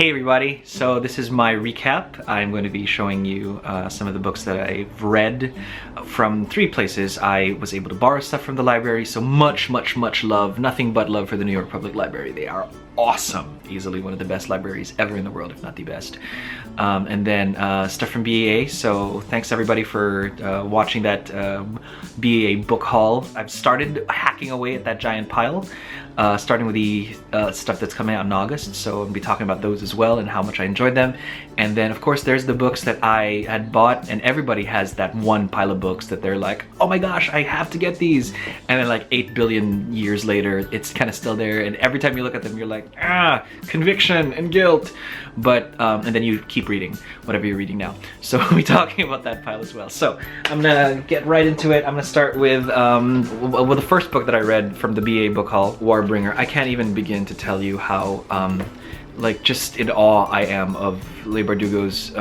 Hey everybody, so this is my recap. I'm going to be showing you some of the books that I've read from 3 places. I was able to borrow stuff from the library, so much love, nothing but love for the New York Public Library. They are awesome, easily one of the best libraries ever in the world, if not the best. And then stuff from BEA, so thanks everybody for watching that BEA book haul. I've started hacking away at that giant pile. Starting with the stuff that's coming out in August, so I'm going to be talking about those as well and how much I enjoyed them. And then of course there's the books that I had bought, and everybody has that one pile of books that they're like, oh my gosh, I have to get these, and then like 8 billion years later it's kind of still there, and every time you look at them you're like, conviction and guilt, but and then you keep reading whatever you're reading now. So we'll be talking about that pile as well. So I'm gonna get right into it. I'm gonna start with the first book that I read from the BA book haul, Warbringer. I can't even begin to tell you how like just in awe I am of Leigh Bardugo's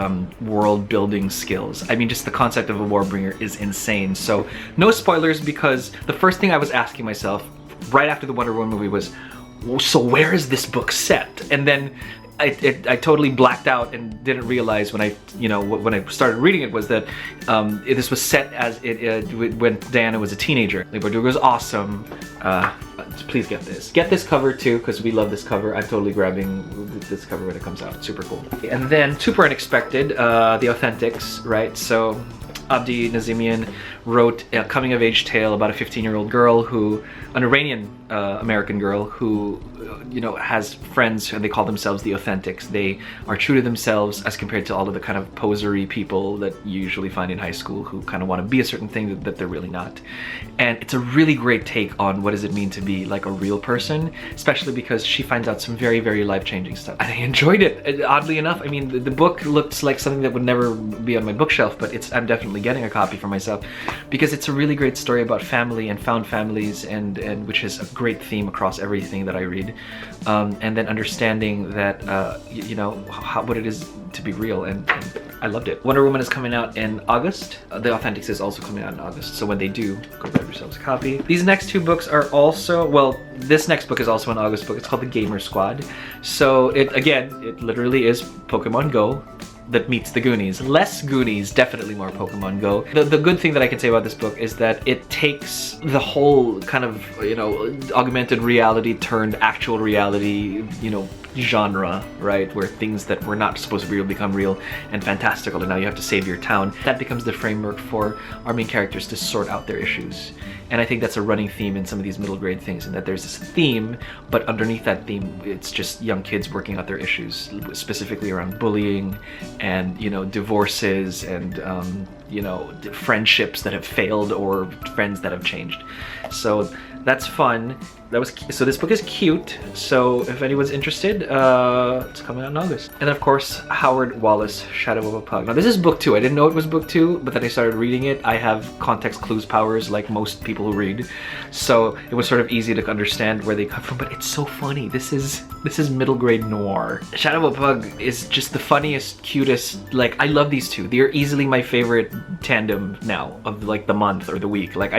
world building skills. I mean, just the concept of a Warbringer is insane. So no spoilers, because the first thing I was asking myself right after the Wonder Woman movie was, so where is this book set? And then I totally blacked out and didn't realize when I started reading it was that this was set as when Diana was a teenager. Leigh Bardugo is awesome. Please get this. Get this cover too, because we love this cover. I'm totally grabbing this cover when it comes out. It's super cool. And then super unexpected, The Authentics, right? So Abdi Nazimian wrote a coming-of-age tale about a 15-year-old girl who, an Iranian American girl who, has friends, and they call themselves the Authentics. They are true to themselves as compared to all of the kind of posery people that you usually find in high school who kind of want to be a certain thing that they're really not. And it's a really great take on what does it mean to be like a real person, especially because she finds out some very, very life-changing stuff. And I enjoyed it, oddly enough. I mean, the book looks like something that would never be on my bookshelf, but I'm definitely getting a copy for myself because it's a really great story about family and found families, and which is a great theme across everything that I read. And then understanding that, what it is to be real, and I loved it. Wonder Woman is coming out in August. The Authentics is also coming out in August, so when they do, go grab yourselves a copy. These next 2 books are also, well, this next book is also an August book. It's called The Gamer Squad. So it literally is Pokemon Go that meets the Goonies. Less Goonies, definitely more Pokemon Go. The good thing that I can say about this book is that it takes the whole kind of, augmented reality turned actual reality, genre, right? Where things that were not supposed to be real become real and fantastical, and now you have to save your town. That becomes the framework for our main characters to sort out their issues. And I think that's a running theme in some of these middle grade things, and that there's this theme, but underneath that theme, it's just young kids working out their issues, specifically around bullying and, divorces and, friendships that have failed or friends that have changed. So that's fun. So this book is cute, so if anyone's interested, it's coming out in August. And of course, Howard Wallace, Shadow of a Pug. Now this is book 2. I didn't know it was book 2, but then I started reading it. I have context clues powers like most people who read, so it was sort of easy to understand where they come from, but it's so funny. This is middle grade noir. Shadow of a Pug is just the funniest, cutest, like, I love these 2. They're easily my favorite tandem now of like the month or the week. Like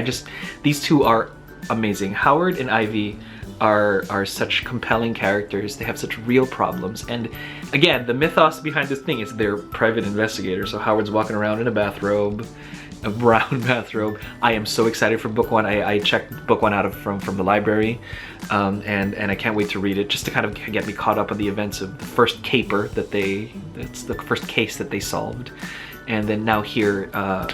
these 2 are amazing. Howard and Ivy are such compelling characters. They have such real problems, and again, the mythos behind this thing is they're private investigators. So Howard's walking around in a bathrobe, a brown bathrobe. I am so excited for book 1. I checked book 1 out from the library, and I can't wait to read it, just to kind of get me caught up on the events of the first caper that's the first case that they solved. And then now here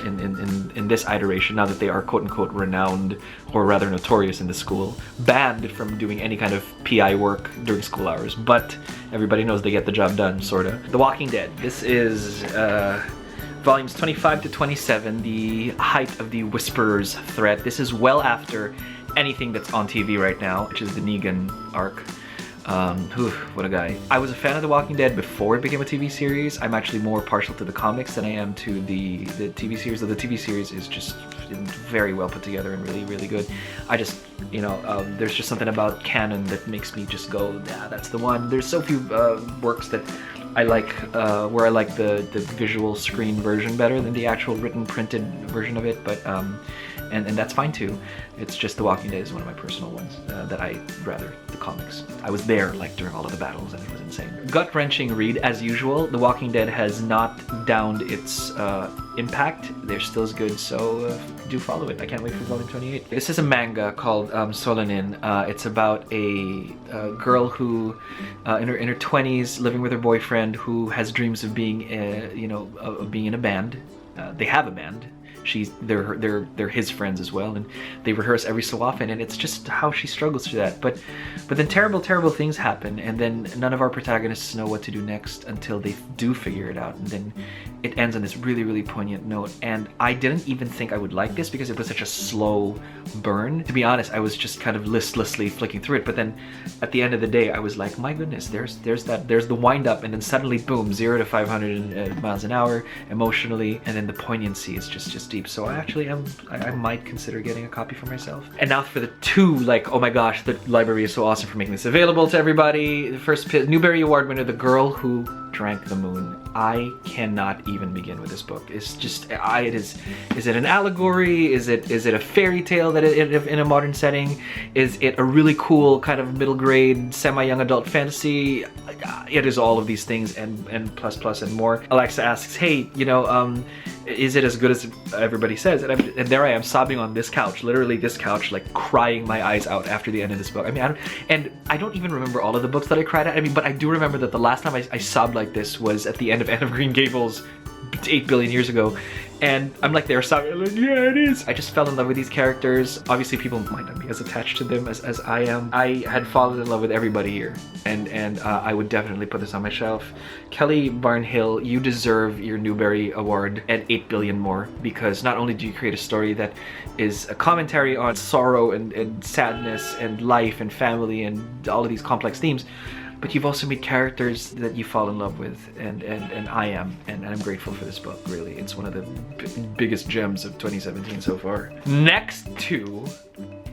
in this iteration, now that they are quote-unquote renowned, or rather notorious in the school, banned from doing any kind of PI work during school hours, but everybody knows they get the job done, sorta. The Walking Dead. This is volumes 25 to 27, the height of the Whisperer's threat. This is well after anything that's on TV right now, which is the Negan arc. What a guy. I was a fan of The Walking Dead before it became a TV series. I'm actually more partial to the comics than I am to the TV series. The TV series is just very well put together and really, really good. I just, there's just something about canon that makes me just go, yeah, that's the one. There's so few works that I like, where I like the visual screen version better than the actual written, printed version of it, but and that's fine too. It's just The Walking Dead is one of my personal ones that I rather the comics. I was there like during all of the battles and it was insane. Gut-wrenching read as usual. The Walking Dead has not downed its impact. They're still as good, so do follow it. I can't wait for volume 28. This is a manga called Solanin. It's about a girl who in her 20s living with her boyfriend who has dreams of being of being in a band. They have a band. They're his friends as well, and they rehearse every so often, and it's just how she struggles through that. But then terrible things happen, and then none of our protagonists know what to do next until they do figure it out, and then it ends on this really poignant note. And I didn't even think I would like this because it was such a slow burn. To be honest, I was just kind of listlessly flicking through it, but then at the end of the day I was like, my goodness, there's the wind up, and then suddenly boom, 0 to 500 miles an hour emotionally, and then the poignancy is just deep. So I might consider getting a copy for myself. And now for the two, like, oh my gosh, the library is so awesome for making this available to everybody. The first Newbery Award winner, The Girl Who Drank the Moon. I cannot even begin with this book. It's just, is it an allegory? Is it a fairy tale that in a modern setting? Is it a really cool kind of middle grade, semi-young adult fantasy? It is all of these things and plus and more. Alexa asks, hey, is it as good as everybody says? And there I am sobbing on this couch, literally this couch, like crying my eyes out after the end of this book. I mean, I don't even remember all of the books that I cried at. I mean, but I do remember that the last time I sobbed like this was at the end of Anne of Green Gables 8 billion years ago. And I'm like there sobbing, I'm like, yeah, it is. I just fell in love with these characters. Obviously people might not be as attached to them as I am. I had fallen in love with everybody here, and I would definitely put this on my shelf. Kelly Barnhill, you deserve your Newbery Award and 8 billion more, because not only do you create a story that is a commentary on sorrow and sadness and life and family and all of these complex themes, but you've also made characters that you fall in love with, and I am, and I'm grateful for this book, really. It's one of the biggest gems of 2017 so far. Next to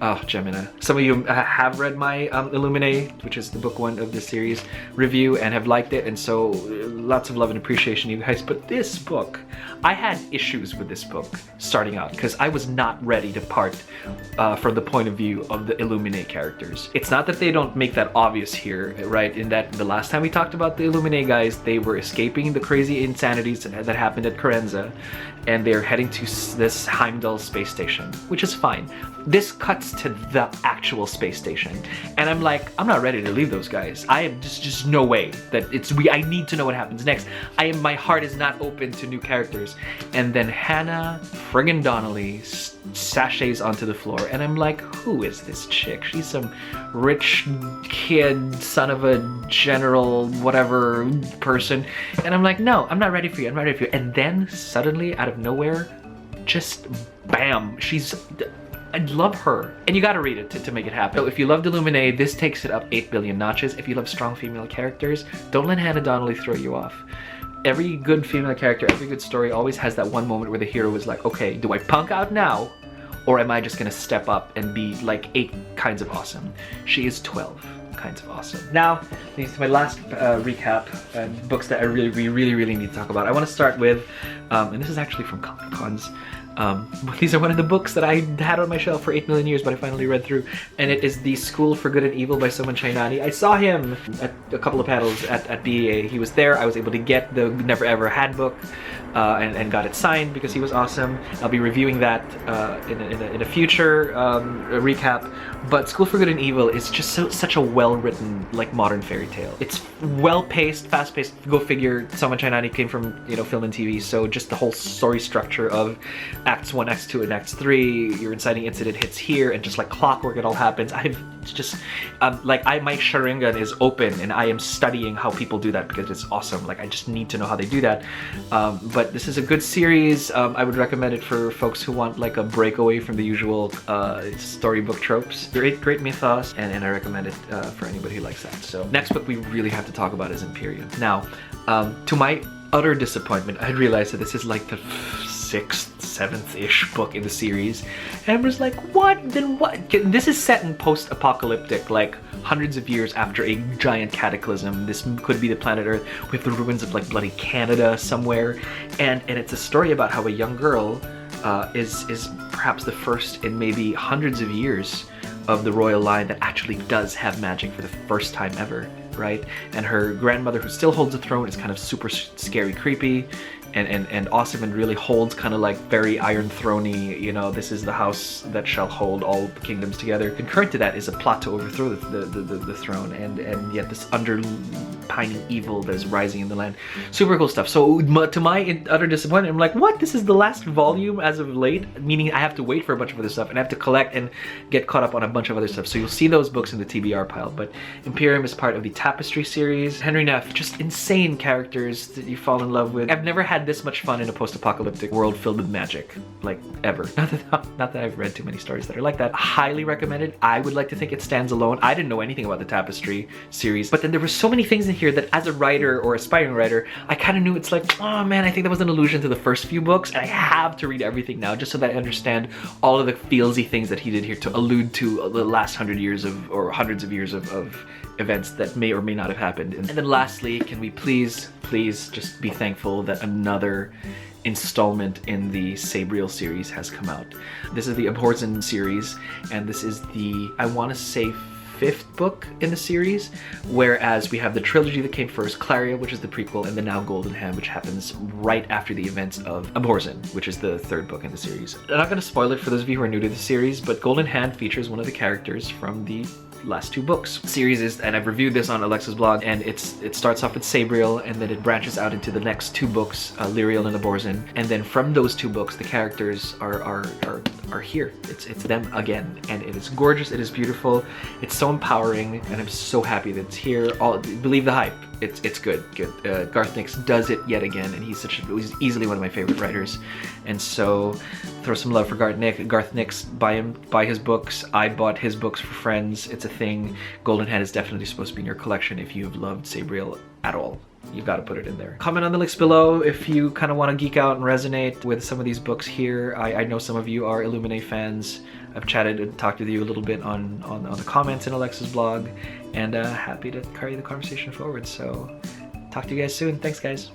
Gemina. Some of you have read my Illuminae, which is the book 1 of this series, review, and have liked it, and so lots of love and appreciation, you guys. But this book, I had issues with this book starting out because I was not ready to part from the point of view of the Illuminae characters. It's not that they don't make that obvious here, right? In that the last time we talked about the Illuminae guys, they were escaping the crazy insanities that happened at Corenza, and they're heading to this Heimdall space station, which is fine. This cuts to the actual space station, and I'm like, I'm not ready to leave those guys. I am just no way that I need to know what happens next. My heart is not open to new characters. And then Hannah friggin' Donnelly sachets onto the floor, and I'm like, who is this chick? She's some rich kid, son of a general, whatever person. And I'm like, no, I'm not ready for you, I'm not ready for you. And then suddenly, out of nowhere, just bam, I love her. And you gotta read it to make it happen. So if you loved Illuminae, this takes it up 8 billion notches. If you love strong female characters, don't let Hannah Donnelly throw you off. Every good female character, every good story always has that one moment where the hero is like, okay, do I punk out now? Or am I just gonna step up and be like 8 kinds of awesome? She is 12 kinds of awesome. Now, these are my last recap books that I really need to talk about. I wanna start with, and this is actually from Comic Cons. These are one of the books that I had on my shelf for 8 million years, but I finally read through, and it is The School for Good and Evil by Soman Chainani. I saw him at a couple of panels at BEA. He was there. I was able to get the Never Ever Had book and got it signed because he was awesome. I'll be reviewing that in a future recap. But School for Good and Evil is just such a well-written, like, modern fairy tale. It's well-paced, fast-paced. Go figure, Soman Chainani came from, film and TV, so just the whole story structure of Acts 1, Acts 2, and Acts 3, your inciting incident hits here, and just like clockwork, it all happens. My Sharingan is open, and I am studying how people do that because it's awesome. Like, I just need to know how they do that. But this is a good series. I would recommend it for folks who want like a breakaway from the usual storybook tropes. Great mythos, and I recommend it for anybody who likes that. So next book we really have to talk about is Imperium. Now, to my utter disappointment, I realized that this is like the 6th, 7th-ish book in the series, and I was like, what? Then what? This is set in post-apocalyptic, like hundreds of years after a giant cataclysm. This could be the planet Earth with the ruins of like bloody Canada somewhere, and it's a story about how a young girl is perhaps the first in maybe hundreds of years of the royal line that actually does have magic for the first time ever, right? And her grandmother, who still holds the throne, is kind of super scary, creepy, and awesome, and really holds kind of like very Iron Throne-y, you know, this is the house that shall hold all the kingdoms together. Concurrent to that is a plot to overthrow the throne, and yet this underpining evil that is rising in the land. Super cool stuff. So to my utter disappointment, I'm like, what? This is the last volume as of late? Meaning I have to wait for a bunch of other stuff, and I have to collect and get caught up on a bunch of other stuff. So you'll see those books in the TBR pile. But Imperium is part of the Tapestry series. Henry Neff, just insane characters that you fall in love with. I've never had this much fun in a post-apocalyptic world filled with magic, like, ever. Not that I've read too many stories that are like that. Highly recommended. I would like to think it stands alone. I didn't know anything about the Tapestry series, but then there were so many things in here that as a writer or aspiring writer, I kind of knew it's like, oh man, I think that was an allusion to the first few books, and I have to read everything now just so that I understand all of the feelsy things that he did here to allude to the last 100 years of, or hundreds of years of events that may or may not have happened. And then lastly, can we please just be thankful that another installment in the Sabriel series has come out. This is the Abhorsen series, and this is the, I want to say, 5th book in the series, whereas we have the trilogy that came first, Claria, which is the prequel, and then now Golden Hand, which happens right after the events of Abhorsen, which is the 3rd book in the series. I'm not going to spoil it for those of you who are new to the series, but Golden Hand features one of the characters from the last 2 books. Series is, and I've reviewed this on Alexa's blog, and it starts off with Sabriel, and then it branches out into the next 2 books, Lyriel and Abhorsen, and then from those 2 books, the characters are here. It's them again, and it is gorgeous. It is beautiful. It's so empowering, and I'm so happy that it's here. Believe the hype. It's good. Garth Nix does it yet again, and he's easily one of my favorite writers. And so, throw some love for Garth Nix. Buy his books. I bought his books for friends. It's a thing. Golden Hand is definitely supposed to be in your collection if you have loved Sabriel at all. You've got to put it in there. Comment on the links below if you kind of want to geek out and resonate with some of these books here. I know some of you are Illuminae fans. I've chatted and talked with you a little bit on the comments in Alexa's blog, and happy to carry the conversation forward. So talk to you guys soon. Thanks, guys.